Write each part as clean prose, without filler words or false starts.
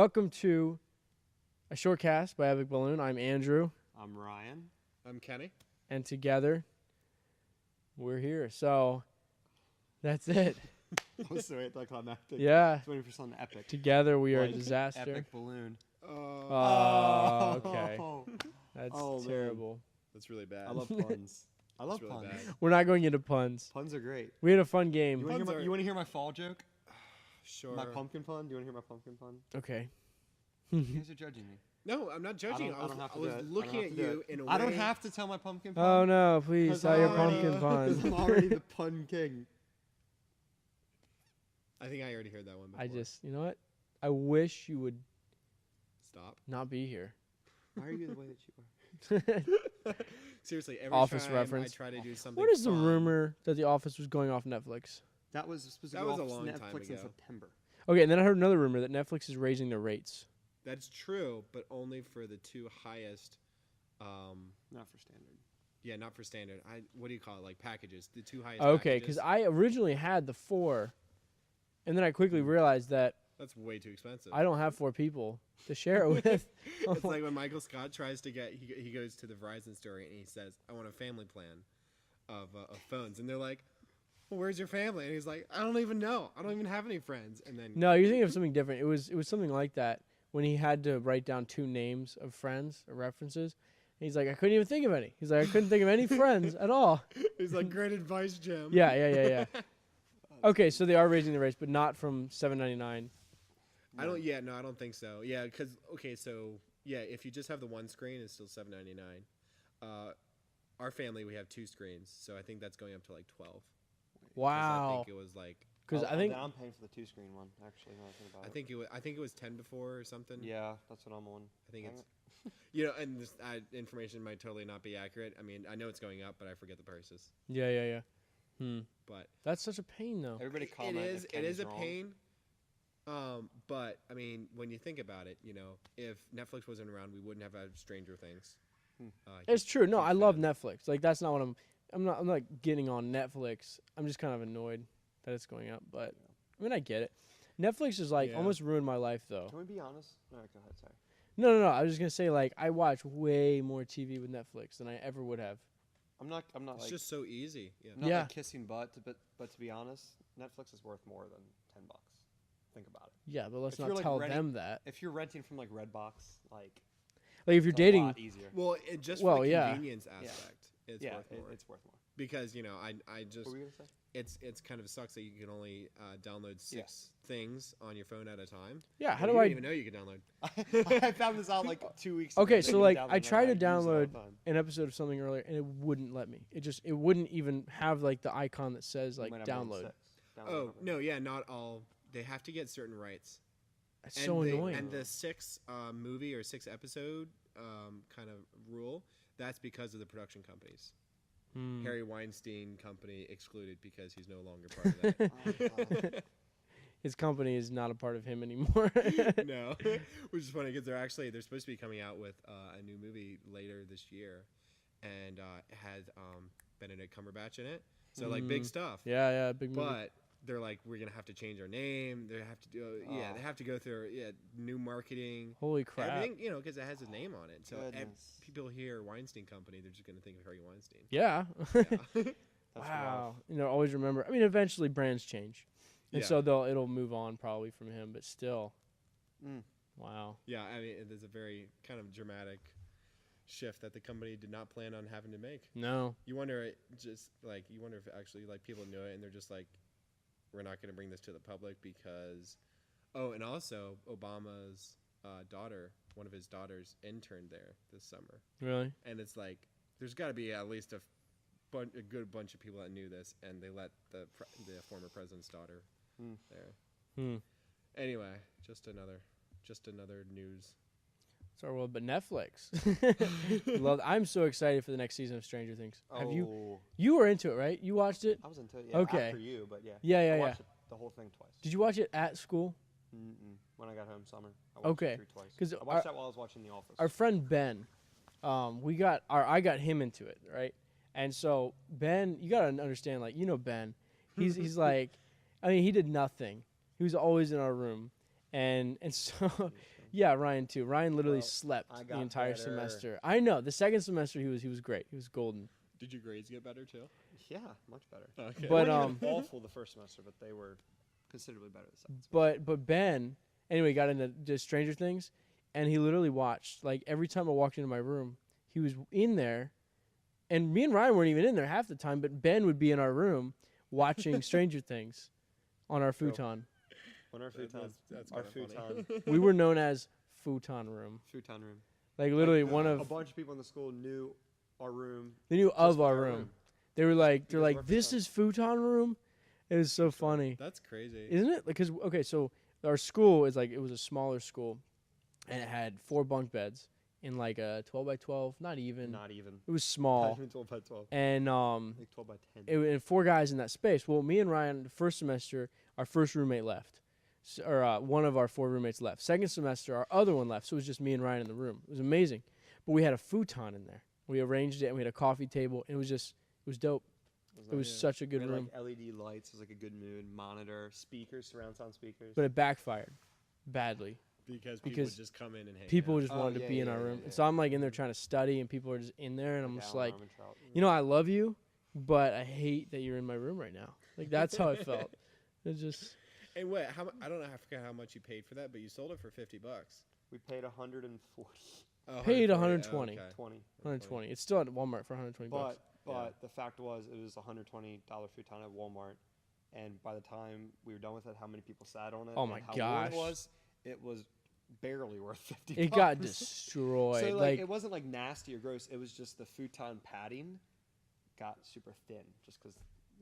Welcome to a ShortCast by Epic Balloon. I'm Andrew, I'm Ryan. I'm Kenny. and together we're here. So that's it. Oh, sorry, it's like climactic. Yeah, 20% epic. together we are a Like disaster. Epic balloon. Oh, okay. That's Oh, man. terrible. That's really bad. I love puns. I love really puns. bad. We're not going into puns. Puns are great. We had a fun game. You want Puns to hear my fall joke? Sure. My pumpkin pun? Do you want to hear my pumpkin pun? Okay. You guys are judging me. No, I'm not judging. I don't have I to was do it. looking I at don't have to do you it. in a way. I don't have to tell my pumpkin pun. Oh no! Please tell your pumpkin Because pun. I'm already the pun king. I think I already heard that one before. You know what? I wish you would Stop. not be here. Why are you the way that you are? Seriously, every Office time reference. I try to do something What is the fun- rumor that The Office was going off Netflix? That was supposed to That go was a off long time Netflix in ago. September. Okay, and then I heard another rumor that Netflix is raising their rates. That's true, but only for the two highest. Not for standard. Yeah, not for standard. What do you call it? Like packages. The two highest. Okay, packages. because I originally had the 4, and then I quickly realized that That's way too expensive. I don't have 4 people to share it with. It's like when Michael Scott tries to get. He goes to the Verizon store and he says, "I want a family plan of phones," and they're like, "Well, where's your family?" And he's like, "I don't even know. I don't even have any friends." And then No, you're thinking of something different. It was something like that when he had to write down 2 names of friends or references. And he's like, I couldn't even think of any. He's like, I couldn't think of any friends at all. he's like, "Great advice, Jim." Yeah. Okay, so they are raising the rates, but not from $7.99. I don't. Yeah, no, I don't think so. Yeah, because if you just have the one screen, it's still $7.99. Our family, we have 2 screens, so I think that's going up to like 12. 'Cause I Wow. think it was like. Because I think I'm paying for the 2-screen one. Actually, when I think about it. I think it was 10 before or something. Yeah, that's what I'm on. I think Dang it's. And this information might totally not be accurate. I mean, I know it's going up, but I forget the prices. Yeah. But That's such a pain, though. Everybody comment. if it is Kenny's a wrong. pain. But I mean, when you think about it, if Netflix wasn't around, we wouldn't have had Stranger Things. It's true. No, huge I love fan. Netflix. Like that's not what I'm not getting on Netflix. I'm just kind of annoyed that it's going up, but I mean I get it. Netflix is like Yeah. almost ruined my life though. Can we be honest? No, go ahead. Sorry. No. I was just gonna say like I watch way more TV with Netflix than I ever would have. I'm not It's like just so easy. Yeah. not Yeah. like kissing butt, but to be honest, Netflix is worth more than $10. Think about it. Yeah, but let's If not you're, like, tell renting- them that. If you're renting from like Redbox, like Like if you're it's a dating, lot easier. Well, just Well, for the yeah. convenience aspect, it's yeah, worth more. it's worth more. Because I just What were you gonna say? it's kind of sucks that you can only download 6 things on your phone at a time. yeah. How you do I? didn't even know you could download? I found this out like 2 weeks ago. Okay, that so you like can I download tried to it, I use it all the download time. an episode of something earlier and it wouldn't let me. It wouldn't even have like the icon that says You like might have more than download. 6. Download Oh over. no, yeah, not all. They have to get certain rights. That's so annoying. And the 6 movie or 6 episode kind of rule. That's because of the production companies. Hmm. Harry Weinstein company excluded because he's no longer part of that. Oh, God. His company is not a part of him anymore. No, which is funny because they're supposed to be coming out with a new movie later this year, and it has Benedict Cumberbatch in it. So like big stuff. Yeah, big movie. But they're like, we're gonna have to change our name. They have to do, they have to go through new marketing. Holy crap! Everything, because it has his name on it. So Goodness. people hear Weinstein Company, they're just gonna think of Harry Weinstein. Yeah. Yeah. That's Wow. Always remember. I mean, eventually brands change, and Yeah. so it'll move on probably from him. But still, Mm. wow. Yeah, I mean, there's a very kind of dramatic shift that the company did not plan on having to make. No. You wonder if actually like people knew it and they're just like, we're not going to bring this to the public because, and also Obama's daughter, one of his daughters, interned there this summer, Really? and it's like there's got to be at least a good bunch of people that knew this, and they let the former president's daughter Hmm. there. Hmm. Anyway, just another news. It's our world, but Netflix. I'm so excited for the next season of Stranger Things. Have you? Oh, You were into it, right? You watched it. I was into it. Yeah, Okay. After you, but yeah. Yeah. I watched it, the whole thing twice. Did you watch it at school? Mm-mm. When I got home summer. I watched Okay. it through twice. 'Cause I watched that while I was watching The Office. Our friend Ben, I got him into it, right? And so Ben, you gotta understand, like Ben, he's like, I mean, he did nothing. He was always in our room, and so yeah, Ryan too. Ryan literally Well, slept I the got entire better. semester. I know. The second semester he was great. He was golden. Did your grades get better too? Yeah, much better. Okay. They But, weren't even awful the first semester, but they were considerably better the second semester. But Ben, anyway, got into just Stranger Things, and he literally watched like every time I walked into my room, he was in there, and me and Ryan weren't even in there half the time. But Ben would be in our room watching Stranger Things on our futon. On our futon. That's Our kinda funny. futon. We were known as futon room. Futon room. Like literally Like, one a of bunch of people in the school knew our room. they knew just of by our room. They're because like of our this futon. is futon room. It was so funny. That's crazy. Isn't it? Because okay, so our school is like it was a smaller school, and it had 4 bunk beds in like a 12 by 12. Not even. Not even. It was Not small, even 12 by 12. and Like 12 by 10. and 4 guys in that space. Well, me and Ryan, the first semester, our first roommate left, one of our 4 roommates left. Second semester, our other one left, so it was just me and Ryan in the room. It was amazing, but we had a futon in there. We arranged it, and we had a coffee table, and it was dope. It was nice. such a We good had, room, like LED lights. It was like a good mood. Monitor, speakers, surround sound speakers. but it backfired badly. Because people Because would just come in and hang People out. just Oh, wanted to yeah, be in yeah, our yeah, room. yeah, And so I'm like in there trying to study, and people are just in there, and I'm just Alan like, Armentrout. you know, I love you, but I hate that you're in my room right now. Like that's how I felt. It's just And what? I don't know. I forget how much you paid for that, but you sold it for $50. We paid 140, Oh, Paid 140. 120. 20. 120. It's still at Walmart for 120 bucks. But Yeah. the fact was, it was $120 futon at Walmart, and by the time we were done with it, how many people sat on it? Oh and my how warm gosh. it was barely worth 50. It got bucks. destroyed. So like it wasn't like nasty or gross. It was just the futon padding got super thin, just because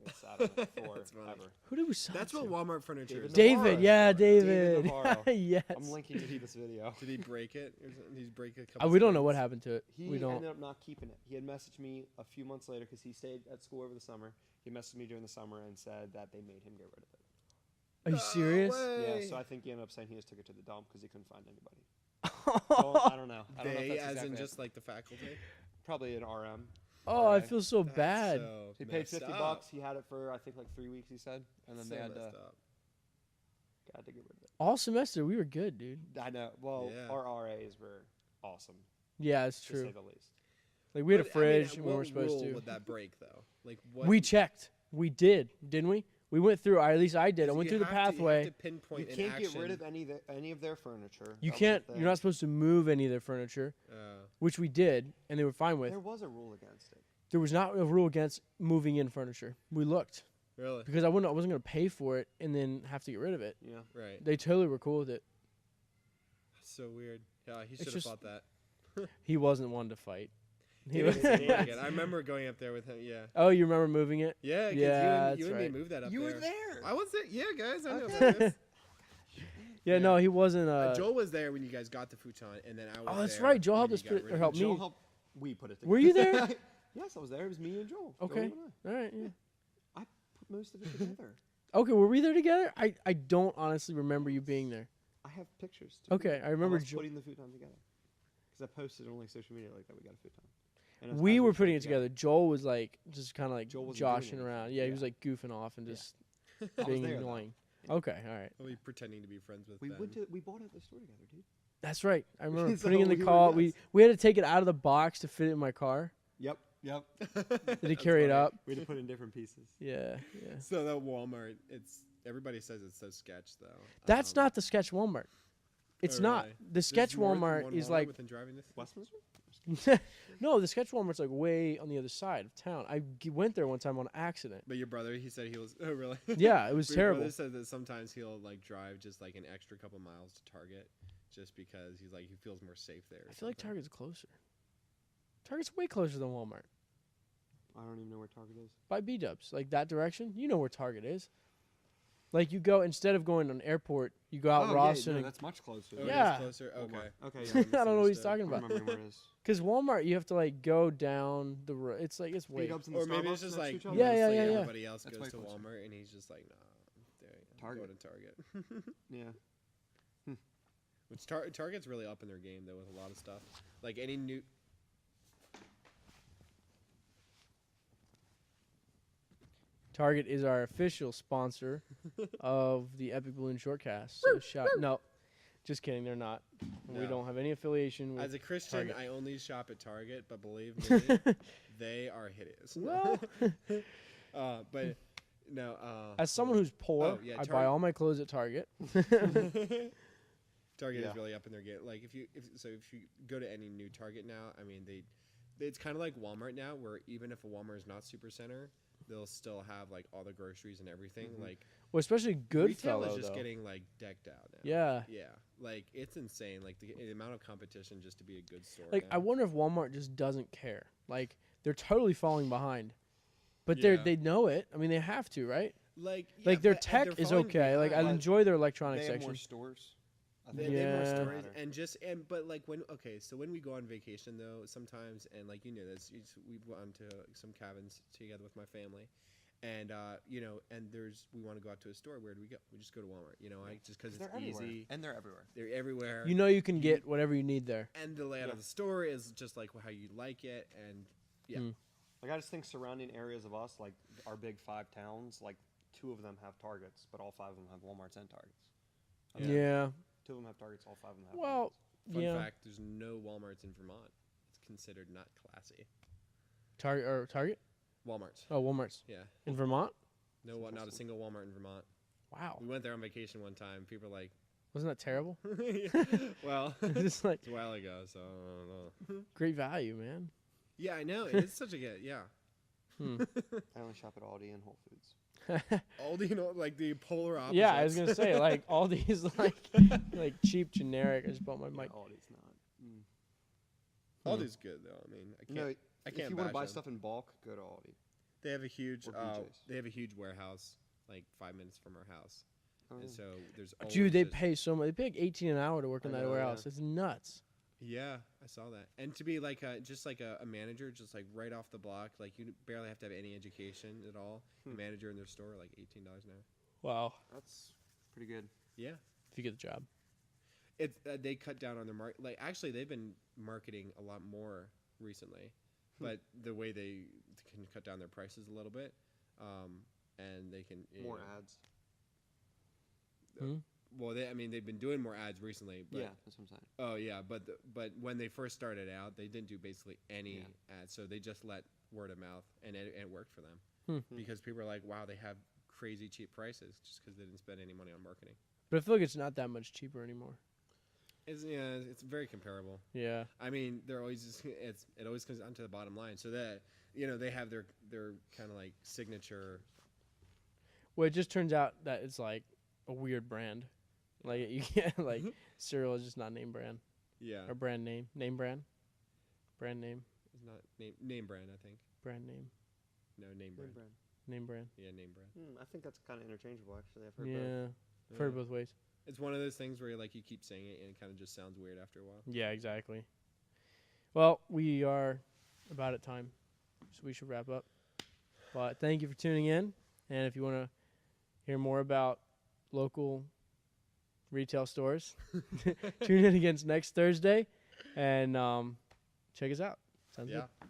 they sat on it That's funny. forever. who did we sell That's to? what Walmart furniture David is. David, Navarro. yeah, David David. Navarro. yes. I'm linking you to this video. Did he break it? Or did he break a couple? We don't know what screens? happened to it. He we don't. ended up not keeping it. He had messaged me a few months later because he stayed at school over the summer. He messaged me during the summer and said that they made him get rid of it. Are you No serious? way. Yeah, so I think he ended up saying he just took it to the dump because he couldn't find anybody. So, I don't know. I don't know if They, that's as exactly in it. just like the faculty. Probably an RM. Oh, I Right. feel so That's bad. So He paid messed 50 up. bucks. He had it for I think like 3 weeks. He said, and then So they had messed to up. get rid of it. All semester we were good, dude. I know. Well, Yeah. our RAs were awesome, Yeah, it's to say true. the least. Like we had a But, I mean, fridge when we what weren't supposed rule to. would that break though? Like what? We checked. We did, didn't we? We went through. At least I did. I went through the You pathway. have to pinpoint You an can't get action. rid of any of their furniture. You That was the can't. thing. You're not supposed to move any of their furniture, which we did, and they were fine with. There was a rule against it. There was not a rule against moving in furniture. We looked Really? because I wasn't going to pay for it and then have to get rid of it. Yeah. Right. They totally were cool with it. That's so weird. Yeah, he It's should have just- fought that. He wasn't one to fight. He He was- didn't like it. I remember going up there with him. Yeah. Oh, you remember moving it? Yeah. 'Cause Yeah, you that's and right. me moved that up You there. were there. I was there. Yeah, guys. I know Okay. about this. Yeah, Yeah. no, he wasn't. Joel was there when you guys got the futon, and then I was. Oh, that's there right. Joel when helped you us got put- rid or of helped it. me. Joel helped. We put it together. Were you there? Yes, I was there. It was me and Joel. Okay. Joel and All right. Yeah. I put most of it together. Okay, were we there together? I don't honestly remember you being there. I have pictures. to Okay, prove it. I remember of us Jo- putting the futon together. Because I posted on like social media like that we got a futon. And as We we were put putting it together. Joel was like just kind of like Joel wasn't doing joshing anything. around. Yeah, he was Yeah. like goofing off and Yeah. just I was being there, though. annoying. Yeah. Okay, all right. I'll be pretending to be friends with We Ben. we bought it at the store together, dude. That's right. I remember So putting in the we were car. nuts. We had to take it out of the box to fit it in my car. Yep. Yep. Did he carry it up? We had to put it in different pieces. Yeah, yeah. So that Walmart, everybody says it's so sketch though. That's not the sketch Walmart. It's Oh, not. really? The There's sketch more than Walmart one is Walmart like within driving this. Westminster? no. The sketch Walmart's like way on the other side of town. I went there one time on accident. But your brother, he said he was. Oh, really? Yeah, it was But your terrible. brother said that sometimes he'll like drive just like an extra couple miles to Target, just because he's like he feels more safe there. I feel like Target's closer. Target's way closer than Walmart. I don't even know where Target is. By B Dubs, like that direction. You know where Target is. Like you go instead of going to an airport, you go out Rawson. and that's much closer. Oh, Yeah. it is closer. Okay. Walmart. Okay, So yeah. I don't know what he's misunderstood. talking I'm about. remembering where it is. Because Walmart, you have to like go down the road. It's like it's way. Speed ups in the Or maybe it's Starbucks just next to like each other? Yeah, yeah, mostly yeah, yeah. Everybody else That's goes way to closer. Walmart, and he's just like, nah, there, Target. go to Target. Yeah. Which Target's really up in their game though with a lot of stuff. Like any new. Target is our official sponsor of the Epic Balloon Shortcast. So shout no, Just kidding, they're not. We No. don't have any affiliation with As a Christian, Target. I only shop at Target, but believe me, they are hideous. Well, But no. as someone who's poor, Oh, yeah, I buy Target- all my clothes at Target. Target Yeah. is really up in their game. Like if you go to any new Target now, I mean it's kind of like Walmart now, where even if a Walmart is not super center, they'll still have like all the groceries and everything. Mhm. Like Well, especially retail Goodfellow, is just though. getting like decked out now. Yeah. Yeah, like it's insane. Like the amount of competition just to be a good store. Like, now. I wonder if Walmart just doesn't care. Like, they're totally falling behind. But Yeah. they know it. I mean, they have to, right? like Like, their but- and tech they're is falling okay. Like, I behind. enjoy their electronic They have more section. stores. I They think have more Yeah. stories matter. and but like when so when we go on vacation though sometimes and like this we've gone to some cabins together with my family and and we want to go out to a store. Where do we go? We just go to Walmart, just because They're it's everywhere. easy. And they're everywhere. They're everywhere. You know you can get whatever you need there. And the layout Yeah. of the store is just like how you like it. And yeah. Mm. Like I just think surrounding areas of us, like our big 5 towns, like 2 of them have Targets, but all 5 of them have Walmarts and Targets. Yeah. Yeah. 2 of them have Targets, all 5 of them have. Well, Fun yeah. fact: there's no WalMarts in Vermont. It's considered not classy. Target? Walmarts. Oh, Walmart's. Yeah. In Vermont? No, not a Interesting. single Walmart in Vermont. Wow. We went there on vacation one time. People were like, Wasn't that terrible? well, It's like it's a while ago, so I don't know. great value, man. Yeah, I know. It's such a good, yeah. Hmm. I only shop at Aldi and Whole Foods. Aldi, like the polar opposite. Yeah, I was gonna say like all these like cheap generic. I just bought my Yeah, mic. Aldi's not. Mm. Aldi's good though. I mean, I can't. No, I can't if you want to bash buy them. stuff in bulk, go to Aldi. They have a huge. Or BJ's. They have a huge warehouse, like 5 minutes from our house, and so there's. Always Dude, they just- pay so much. They pay like 18 an hour to work in I that know, warehouse. yeah. It's nuts. Yeah, I saw that. And to be like just like a manager, just like right off the block, like you barely have to have any education at all. Hmm. A manager in their store, like $18 an hour. Wow. That's pretty good. Yeah. If you get the job. It's they cut down on their like actually they've been marketing a lot more recently, but the way they can cut down their prices a little bit, and they can More ads. Hmm? Well, they've been doing more ads recently. But, Yeah, that's what I'm saying. Oh yeah, but when they first started out, they didn't do basically any Yeah. ads, so they just let word of mouth, and it worked for them Hmm. because people are like, wow, they have crazy cheap prices just because they didn't spend any money on marketing. But I feel like it's not that much cheaper anymore. It's very comparable. Yeah. I mean, they're always it always comes down to the bottom line. So that they have their kind of like signature. Well, it just turns out that it's like a weird brand. Like you can't like cereal is just not name brand Yeah, or brand name brand name it's not name brand. I think brand name no name brand. name brand. Yeah, name brand. I think that's kind of interchangeable, actually. I've heard both. Yeah. I've heard it both ways. It's one of those things where like you keep saying it and it kind of just sounds weird after a while. Yeah, exactly. Well, we are about at time, so we should wrap up. But thank you for tuning in, and if you want to hear more about local retail stores, tune in again next Thursday, and check us out. Sounds Yeah. good.